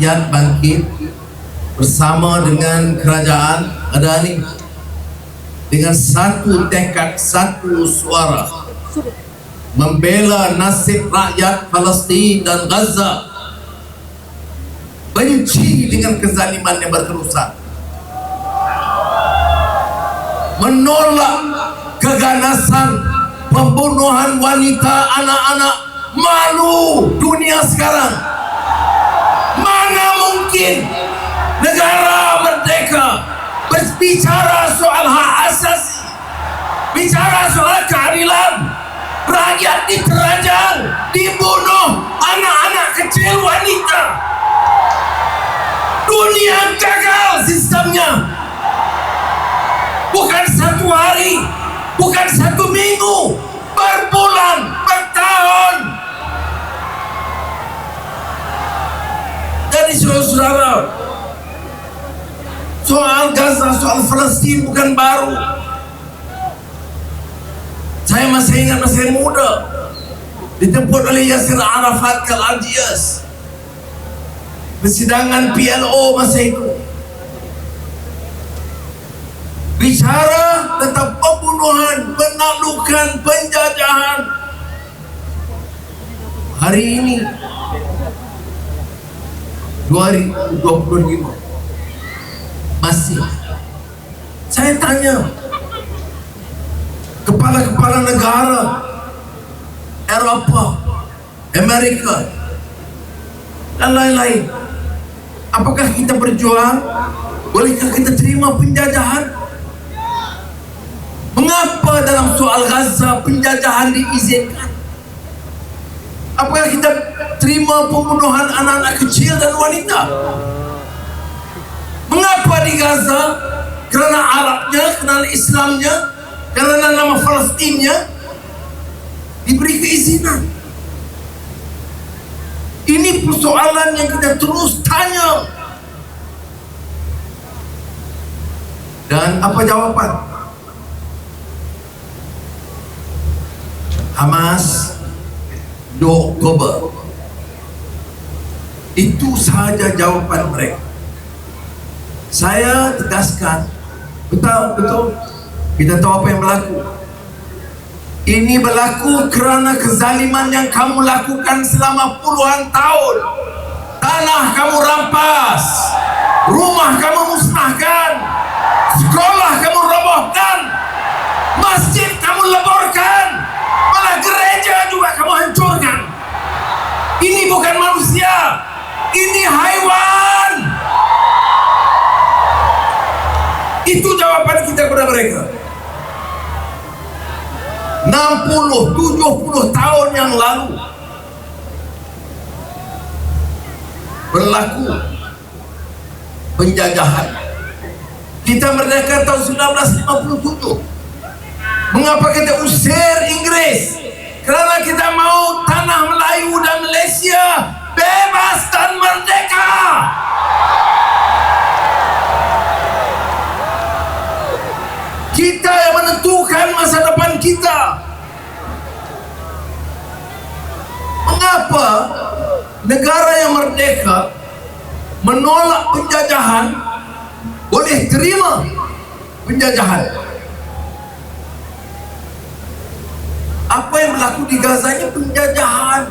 rakyat bangkit bersama dengan kerajaan, ada ni, dengan satu tekad, satu suara membela nasib rakyat Palestin dan Gaza, benci dengan kezaliman yang berterusan, menolak keganasan pembunuhan wanita, anak-anak. Malu dunia sekarang. Mana mungkin negara merdeka berbicara soal hak asasi, bicara soal keadilan, rakyat diterajang, dibunuh, anak-anak kecil, wanita. Dunia gagal sistemnya. Bukan satu hari, bukan satu minggu, berbulan, bertahun. Jadi saudara, soal Gaza, soal Palestin bukan baru. Saya masih ingat masa muda dijemput oleh Yasir Arafat ke Algiers, persidangan PLO masa itu, bicara tentang pembunuhan, penaklukan, penjajahan. Hari ini 2025 masih saya tanya kepala-kepala negara Eropa, Amerika dan lain-lain, apakah kita berjuang? Bolehkah kita terima penjajahan? Mengapa dalam soal Gaza penjajahan diizinkan? Apakah kita terima pembunuhan anak-anak kecil dan wanita? Mengapa di Gaza? Kerana Arabnya, kerana Islamnya, kerana nama Palestinnya diberi keizinan. Ini persoalan yang kita terus tanya. Dan apa jawapan? Hamas 2 Oktober. Itu sahaja jawapan mereka. Saya tegaskan, betul, kita tahu apa yang berlaku. Ini berlaku kerana kezaliman yang kamu lakukan selama puluhan tahun. Tanah kamu rampas, rumah kamu musnahkan, sekolah kamu robohkan, masjid kamu leburkan, malah gereja juga kamu hancurkan. Ini bukan manusia, ini haiwan. Itu jawaban kita kepada mereka. 60-70 tahun yang lalu berlaku penjajahan. Kita merdeka tahun 1957. Mengapa kita usir Inggris? Kerana kita mau tanah Melayu dan Malaysia bebas dan merdeka. Kita yang menentukan masa depan kita. Mengapa negara yang merdeka menolak penjajahan, boleh terima penjajahan? Apa yang berlaku di Gaza ini penjajahan.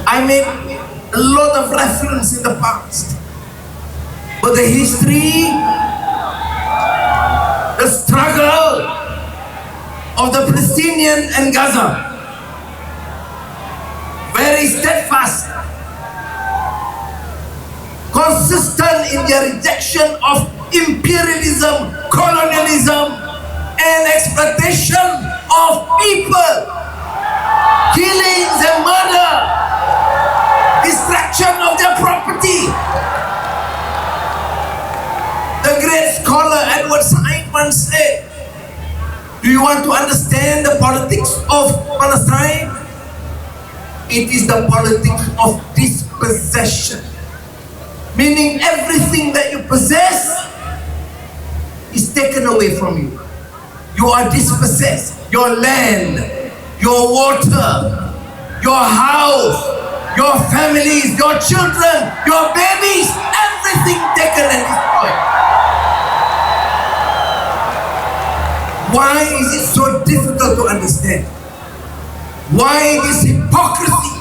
I make a lot of reference in the past, but the history, the struggle of the Palestinian and Gaza, very steadfast, consistent in their rejection of imperialism, colonialism, and exploitation of people, killings and murder, destruction of their property. The great scholar Edward Said once said, do you want to understand the politics of Palestine? It is the politics of dispossession, meaning everything that you possess is taken away from you. You are dispossessed. Your land, your water, your house, your families, your children, your babies, everything taken and destroyed. Why is it so difficult to understand? Why this hypocrisy?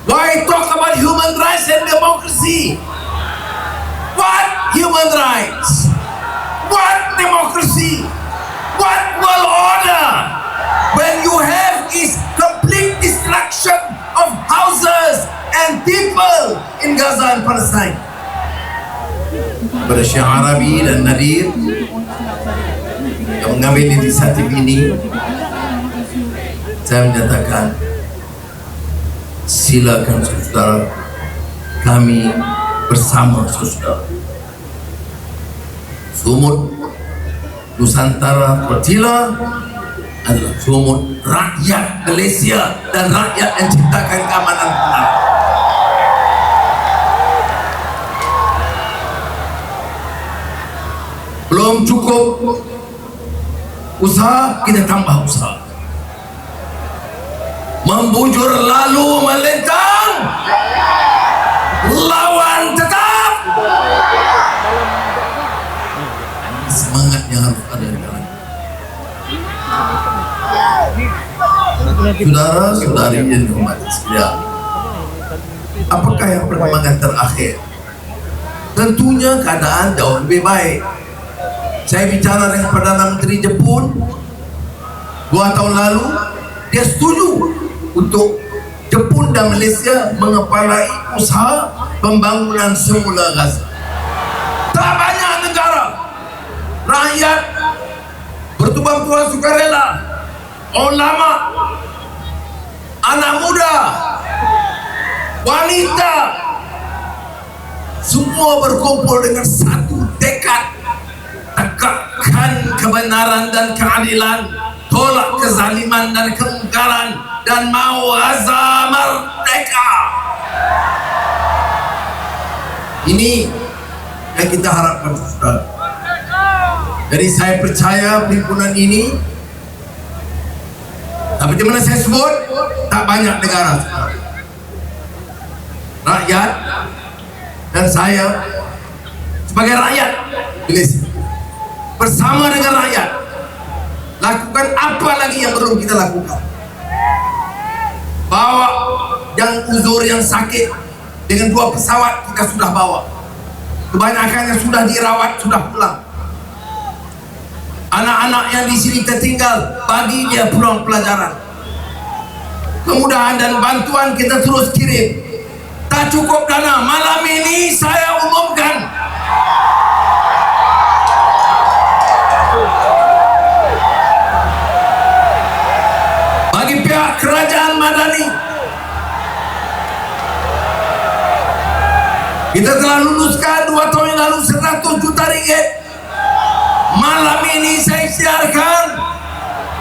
Why talk about human rights and democracy? What human rights? What democracy? What world order? When you have is complete destruction of houses and people in Gaza and Palestine. Kepada Syekh Arabi dan Nadir yang mengambil inisiatif ini, saya menyatakan silakan saudara, kami bersama saudara. Sumut Nusantara Pertila adalah sumut rakyat Malaysia dan rakyat yang ciptakan keamanan benar. Belum cukup usaha, kita tambah usaha. Membujur lalu melintang, lawan tetap. Semangat yang harus ada di dalam. Saudara-saudari yang dihormati sekalian, apakah yang perkembangan terakhir? Tentunya keadaan jauh lebih baik. Saya bicara dengan Perdana Menteri Jepun 2 tahun lalu, dia setuju untuk Jepun dan Malaysia mengepalai usaha pembangunan semula Gaza. Tak banyak negara, rakyat bertumpah-tumpah sukarela, ulama, anak muda, wanita, semua berkumpul dengan satu tekad: tegakkan kebenaran dan keadilan, tolak kezaliman dan keungkaran, dan mau Gaza merdeka. Ini yang kita harapkan, saudara. Jadi saya percaya perhimpunan ini, tapi di mana saya sebut, tak banyak negara, saudara. Rakyat dan saya sebagai rakyat Malaysia bersama dengan rakyat lakukan apa lagi yang perlu kita lakukan. Bawa yang uzur, yang sakit dengan 2 pesawat kita sudah bawa. Kebanyakan yang sudah dirawat sudah pulang. Anak-anak yang di sini tertinggal, bagi dia pulang pelajaran. Kemudahan dan bantuan kita terus kirim. Tak cukup dana, malam ini saya umumkan bagi pihak kerajaan Madani, kita telah luluskan 2 tahun yang lalu 100 juta ringgit. Malam ini saya siarkan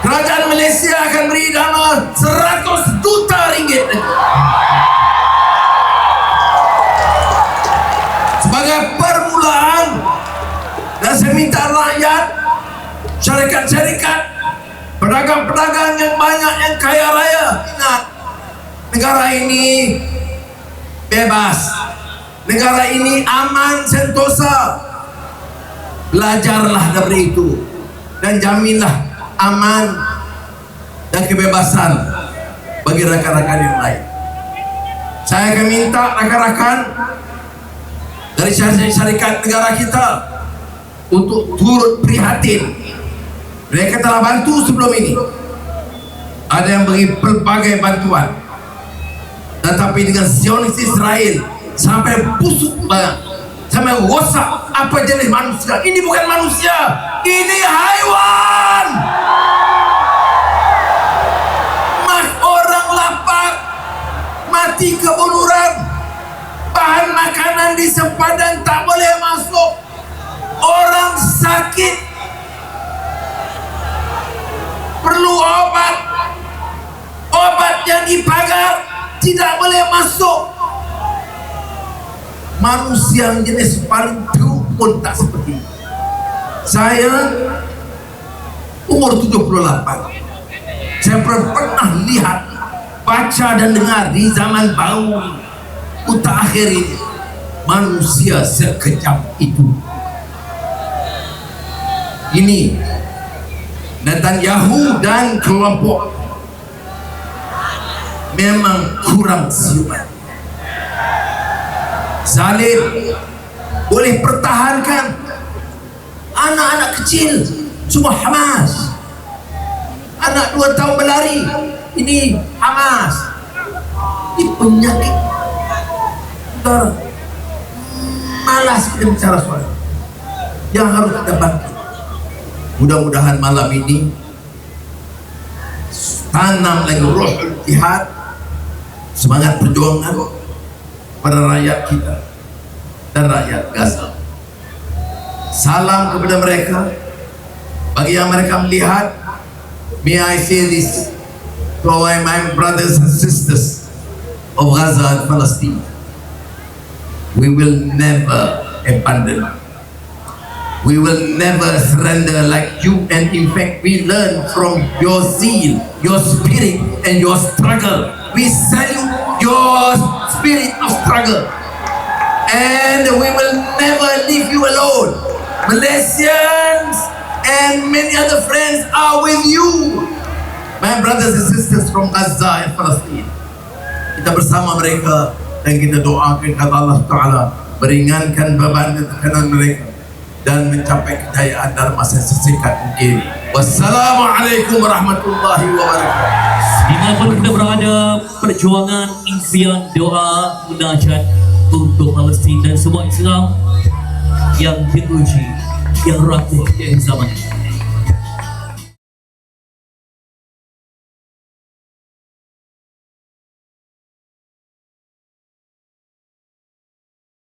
kerajaan Malaysia akan beri dana 100 juta ringgit sebagai permulaan. Dan saya minta rakyat, syarikat-syarikat, pedagang-pedagang yang banyak, yang kaya raya, ingat, negara ini bebas, negara ini aman, sentosa. Belajarlah dari itu dan jaminlah aman dan kebebasan bagi rakan-rakan yang lain. Saya akan minta rakan-rakan dari syarikat negara kita untuk turut prihatin. Mereka telah bantu sebelum ini, ada yang beri pelbagai bantuan, tetapi dengan Zionis Israel sampai busuk banget, sampai rosak. Apa jenis manusia? Ini bukan manusia, ini haiwan. Orang lapar, mati kebunuran, bahan makanan di sempadan tak boleh masuk, orang sakit perlu obat, obat yang dipagar tidak boleh masuk. Manusia yang jenis paling buruk pun tak seperti ini. Saya umur 78, saya pernah lihat baca dan dengar di zaman baru mutakhir ini, manusia sekejam itu. Ini Netanyahu dan kelompok memang kurang siuman. Zalim boleh pertahankan anak-anak kecil semua Hamas, anak 2 tahun berlari ini Hamas. Ini penyakit. Saudara, malas kita bicara soal yang harus kita bantu. Mudah-mudahan malam ini tanam lagi roh jihad, semangat perjuangan pada rakyat kita dan rakyat Gaza. Salam kepada mereka. Bagi yang mereka melihat, may I say this to all my brothers and sisters of Gaza and Palestine. We will never abandon. We will never surrender like you, and in fact we learn from your zeal, your spirit and your struggle. We salute your spirit of struggle, and we will never leave you alone. Malaysians and many other friends are with you, my brothers and sisters from Gaza and Palestine. Kita bersama mereka dan kita doakan kepada Allah Ta'ala meringankan beban dan tekanan mereka dan mencapai kejayaan dalam masa sesingkat mungkin. Wassalamualaikum warahmatullahi wabarakatuh. Dimanapun kita berada, perjuangan, impian, doa, munajat untuk Palestin dan semua Islam yang diuji, yang rapuh di zaman ini.